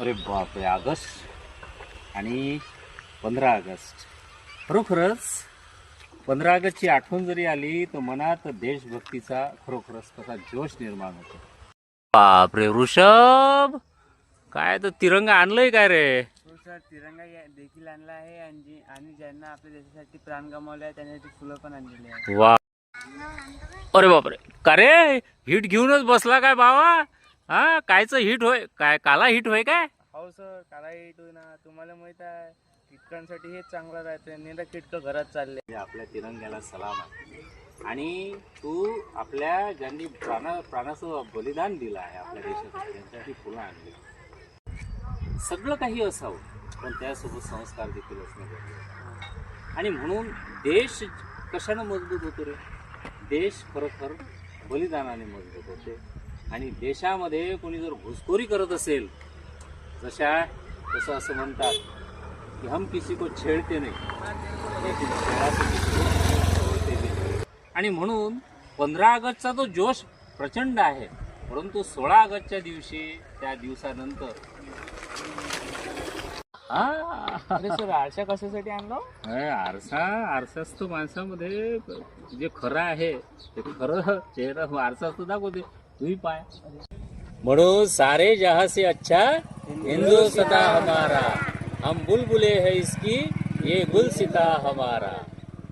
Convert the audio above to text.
अरे बापरे, ऑगस्ट आणि 15 ऑगस्ट, खरोखरच 15 ऑगस्टची आठवण जरी आली तर मनात देशभक्तीचा खरोखरच तसा जोश निर्माण होतो. बापरे ऋषभ, काय तर तिरंगा आणलंय काय रे? हो सर, तिरंगा देखील आणला आहे आणि ज्यांना आपल्या देशासाठी प्राण गमावले आहे त्यांच्यासाठी फुलं पण आणलेली आहे. वा, अरे बापरे, का रे हिट घेऊनच बसला काय बाबा? हा, कायचं हिट होय? काय काला हिट होय काय? हो सर, काला हिट होईना. तुम्हाला माहित आहे कीटकांसाठी हेच चांगलं राहते. नेहमी कीटक घरात चालले. आपल्या तिरंग्याला सलाम आहे. आणि तू आपल्या ज्यांनी प्राणाचं बलिदान दिलं आहे आपल्या देशासाठी त्यांच्यासाठी फुलं आणली. सगळं काही असावं पण त्यासोबत संस्कार देखील असणं गरजेचं आहे. आणि म्हणून देश कशानं मजबूत होतो रे? देश खरोखर बलिदानाने मजबूत होते. आणि देशामध्ये कोणी जर घुसखोरी करत असेल, जसं असं म्हणतात की हम किसी को छेडते नाही, लेकिन छेडाचे किसी को छोडते भी नहीं. आणि म्हणून 15 ऑगस्टचा तो जोश प्रचंड आहे. परंतु 16 ऑगस्टच्या दिवशी, त्या दिवसानंतर अरे सर, आरशा कशासाठी आणला? आरसाच तो माणसामध्ये जे खरं आहे ते खरं चेहरा आरसा तो दाखवते. तुम्ही पाय म्हणून सारे जहां से अच्छा हिंदुस्तान हमारा, हम बुलबुले है इसकी ये गुलसिता हमारा.